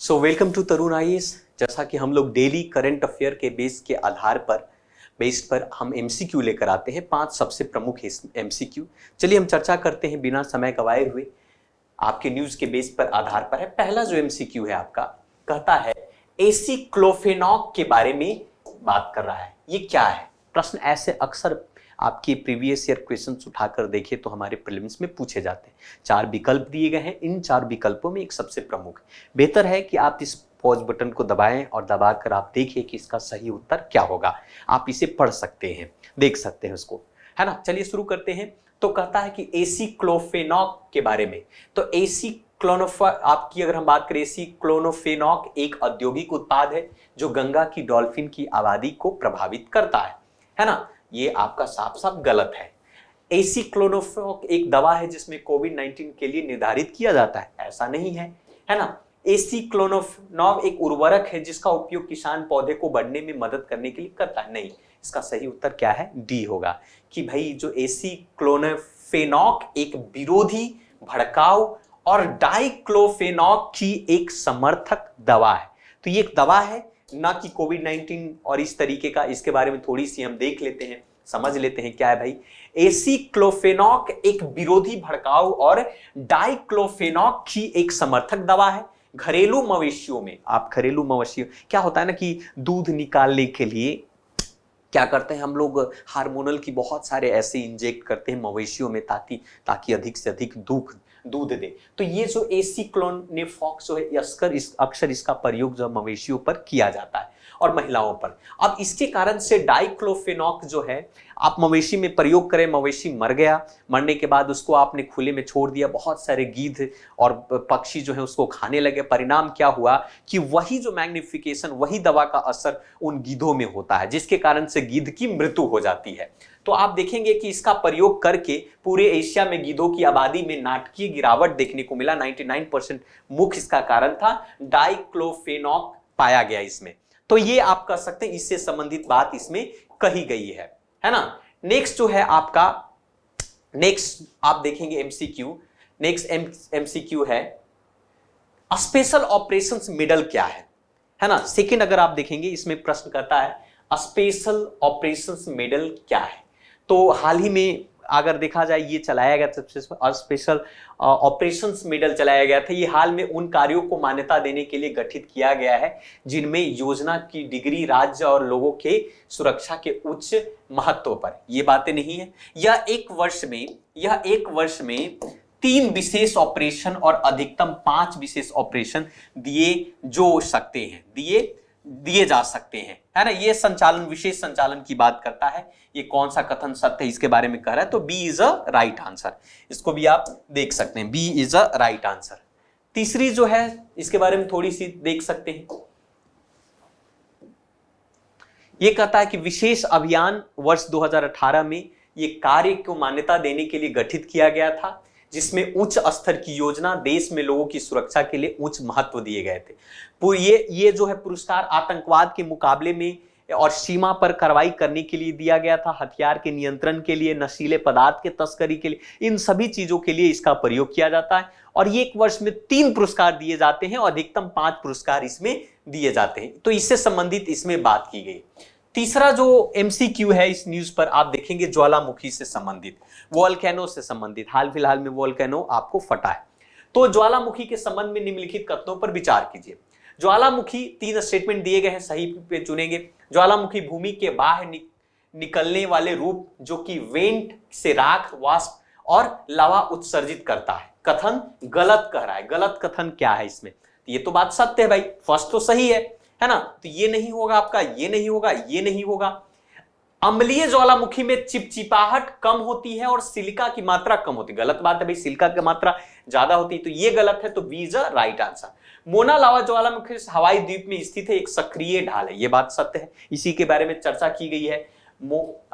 So welcome to Tarun IAS. जैसा कि हम लोग डेली करंट अफेयर के बेस पर हम एमसीक्यू लेकर आते हैं, 5 सबसे प्रमुख एमसीक्यू। चलिए हम चर्चा करते हैं बिना समय गवाए हुए। आपके न्यूज के बेस पर आधार पर है। पहला जो एमसीक्यू है आपका, कहता है एसिक्लोफेनॉक के बारे में बात कर रहा है। ये क्या है? प्रश्न ऐसे अक्सर आपके प्रीवियस ईयर क्वेश्चंस उठाकर देखें तो हमारे प्रीलिम्स में पूछे जाते हैं। 4 विकल्प दिए गए हैं, इन 4 विकल्पों में एक सबसे प्रमुख है। बेहतर है कि आप इस पॉज बटन को दबाएं और दबाकर आप देखिए कि इसका सही उत्तर क्या होगा। आप इसे पढ़ सकते हैं, देख सकते हैं उसको, है ना। चलिए शुरू करते हैं। तो कहता है कि एसिक्लोफेनॉक के बारे में। तो आपकी अगर हम बात करें, एसिक्लोफेनॉक एक औद्योगिक उत्पाद है जो गंगा की डॉल्फिन की आबादी को प्रभावित करता है ना। ये आपका साफ साफ गलत है। एसिक्लोफेनॉक एक दवा है जिसमें कोविड-19 के लिए निर्धारित किया जाता है, ऐसा नहीं है ना। एसिक्लोफेनॉक एक उर्वरक है जिसका उपयोग किसान पौधे को बढ़ने में मदद करने के लिए करता है। नहीं, इसका सही उत्तर क्या है? डी होगा। कि भाई जो एसिक्लोफेनॉक एक विरोधी, भड़काऊ और डाइक्लोफेनॉक की एक समर्थक दवा है। तो ये एक दवा है, ना कि कोविड-19 और इस तरीके का। इसके बारे में थोड़ी सी हम देख लेते हैं, समझ लेते हैं क्या है भाई। एसिक्लोफेनॉक एक विरोधी, भड़काऊ और डाइक्लोफेनॉक की एक समर्थक दवा है। घरेलू मवेशियों में, आप घरेलू मवेशियों, क्या होता है ना कि दूध निकालने के लिए क्या करते हैं हम लोग, हार्मोनल की बहुत सारे ऐसे इंजेक्ट करते हैं मवेशियों में ताकि अधिक से अधिक दूध दे। तो ये जो एसिक्लोफेनॉक जो है, अक्सर इसका प्रयोग जो मवेशियों पर किया जाता है और महिलाओं पर। अब इसके कारण से डाइक्लोफेनॉक जो है आप मवेशी में प्रयोग करें, मवेशी मर गया, मरने के बाद उसको आपने खुले में छोड़ दिया, बहुत सारे गीध और पक्षी जो है उसको खाने लगे। परिणाम क्या हुआ कि वही जो मैग्निफिकेशन, वही दवा का असर उन गीधों में होता है, जिसके कारण से गीध की मृत्यु हो जाती है। तो आप देखेंगे कि इसका प्रयोग करके पूरे एशिया में गीधों की आबादी में नाटकीय गिरावट देखने को मिला। 99% मुख्य इसका कारण था डाइक्लोफेनॉक पाया गया इसमें। तो ये आप कर सकते हैं, इससे संबंधित बात इसमें कही गई है ना। नेक्स्ट जो है आपका, आप देखेंगे एमसीक्यू। नेक्स्ट एमसीक्यू है स्पेशल ऑपरेशंस मेडल क्या है ना। सेकंड अगर आप देखेंगे, इसमें प्रश्न करता है स्पेशल ऑपरेशंस मेडल क्या है। तो हाल ही में अगर देखा जाए, ये चलाया गया था, स्पेशल ऑपरेशंस मेडल चलाया गया था। ये हाल में उन कार्यों को मान्यता देने के लिए गठित किया गया है जिनमें योजना की डिग्री राज्य और लोगों के सुरक्षा के उच्च महत्व पर, ये बातें नहीं है। यह एक वर्ष में 3 विशेष ऑपरेशन और अधिकतम 5 विशेष ऑपरेशन दिए जा सकते हैं, है ना। ये विशेष संचालन की बात करता है। ये कौन सा कथन सत्य है इसके बारे में कह रहा है, तो B is a right answer. इसको भी आप देख सकते हैं, B is a right answer. तीसरी जो है, इसके बारे में थोड़ी सी देख सकते हैं। ये कहता है कि विशेष अभियान वर्ष 2018 में ये कार्य को मान्यता देने के लिए गठित किया गया था, जिसमें उच्च स्तर की योजना, देश में लोगों की सुरक्षा के लिए उच्च महत्व दिए गए थे। ये जो है पुरस्कार आतंकवाद के मुकाबले में और सीमा पर कार्रवाई करने के लिए दिया गया था, हथियार के नियंत्रण के लिए, नशीले पदार्थ के तस्करी के लिए, इन सभी चीजों के लिए इसका प्रयोग किया जाता है। और ये एक वर्ष में 3 पुरस्कार दिए जाते हैं और अधिकतम 5 पुरस्कार इसमें दिए जाते हैं। तो इससे संबंधित इसमें बात की गई। तीसरा जो एमसीक्यू है इस न्यूज पर, आप देखेंगे ज्वालामुखी से संबंधित, वोल्केनो से संबंधित। हाल फिलहाल में वोल्केनो आपको फटा है, तो ज्वालामुखी के संबंध में निम्नलिखित कथनों पर विचार कीजिए। ज्वालामुखी, 3 स्टेटमेंट दिए गए हैं, सही पे चुनेंगे। ज्वालामुखी भूमि के बाहर निकलने वाले रूप जो कि वेंट से राख, वाष्प और लावा उत्सर्जित करता है। कथन गलत कह रहा है। गलत कथन क्या है इसमें? ये तो बात सत्य है भाई, फर्स्ट तो सही है ना। तो ये नहीं होगा आपका, ये नहीं होगा, ये नहीं होगा। अम्लीय ज्वालामुखी में चिपचिपाहट कम होती है और सिलिका की मात्रा कम होती है। गलत बात है भाई, सिलिका की मात्रा ज्यादा होती है, तो ये गलत है। तो B is the right answer. Mauna Loa ज्वालामुखी हवाई द्वीप में स्थित है, एक सक्रिय ढाल है, ये बात सत्य है। इसी के बारे में चर्चा की गई है,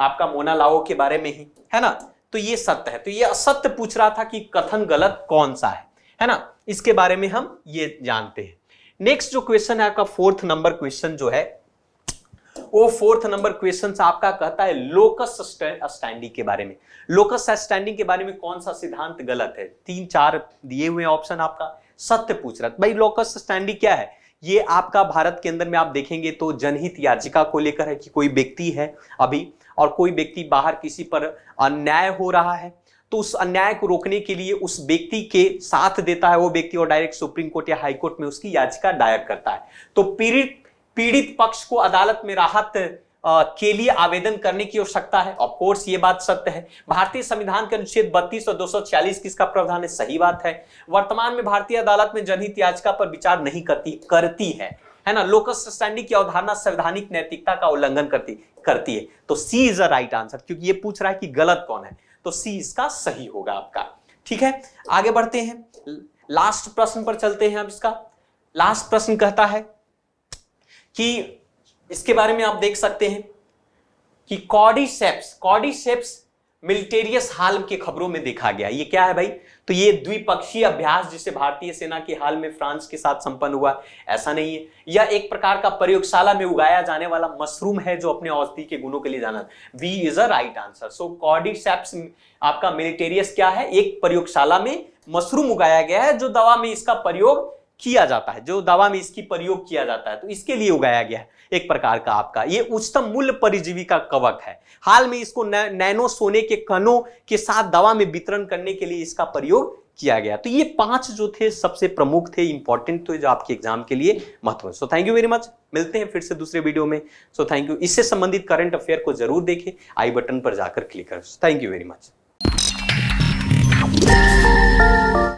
आपका मोना लावा के बारे में ही, है ना। तो ये सत्य है। तो ये असत्य पूछ रहा था कि कथन गलत कौन सा है ना। इसके बारे में हम ये जानते हैं। नेक्स्ट जो क्वेश्चन है आपका, 4th नंबर क्वेश्चन जो है, वो 4th नंबर क्वेश्चन आपका कहता है लोकस स्टैंडी के बारे में। लोकस स्टैंडिंग के बारे में कौन सा सिद्धांत गलत है? 3-4 दिए हुए ऑप्शन आपका, सत्य पूछ रहा है भाई। लोकस स्टैंडी क्या है? ये आपका भारत के अंदर में आप देखेंगे तो जनहित याचिका को लेकर है कि कोई व्यक्ति है अभी और कोई व्यक्ति बाहर किसी पर अन्याय हो रहा है, तो उस अन्याय को रोकने के लिए उस व्यक्ति के साथ देता है वो व्यक्ति और डायरेक्ट सुप्रीम कोर्ट या हाई कोर्ट में उसकी याचिका दायर करता है। तो पीड़ित पक्ष को अदालत में राहत के लिए आवेदन करने की आवश्यकता है। ऑफ कोर्स ये बात सत्य है। भारतीय संविधान के अनुच्छेद 32 और 246 किसका प्रावधान है? सही बात है। वर्तमान में भारतीय अदालत में जनहित याचिका पर विचार नहीं करती है ना। लोकस स्टैंडिंग की अवधारणा संवैधानिक नैतिकता का उल्लंघन करती है। तो सी इज अ राइट आंसर, क्योंकि ये पूछ रहा है कि गलत कौन है, तो सी इसका सही होगा आपका। ठीक है, आगे बढ़ते हैं, लास्ट प्रश्न पर चलते हैं। अब इसका लास्ट प्रश्न कहता है कि इसके बारे में आप देख सकते हैं कि कॉर्डिसेप्स मिलिटेरियस हाल के खबरों में देखा गया। ये क्या है भाई? तो ये द्विपक्षीय अभ्यास जिसे भारतीय सेना के हाल में फ्रांस के साथ संपन्न हुआ, ऐसा नहीं है। यह एक प्रकार का प्रयोगशाला में उगाया जाने वाला मशरूम है जो अपने औषधि के गुणों के लिए जाना। B is a right answer. So cordyceps आपका मिलिटेरियस क्या है? एक प्रयोगशाला में मशरूम उगाया गया है जो दवा में इसका प्रयोग किया जाता है, तो इसके लिए उगाया गया है एक प्रकार का आपका। ये उच्चतम मूल्य परिजीवी का कवक है। हाल में इसको नैनो सोने के कणों के साथ दवा में वितरण करने के लिए इसका प्रयोग किया गया। तो ये 5 जो थे सबसे प्रमुख थे, इंपॉर्टेंट थे, जो आपके एग्जाम के लिए महत्वपूर्ण। So thank you very much. मिलते हैं फिर से दूसरे वीडियो में। So thank you. इससे संबंधित करंट अफेयर को जरूर देखें, आई बटन पर जाकर क्लिक करें। Thank you very much.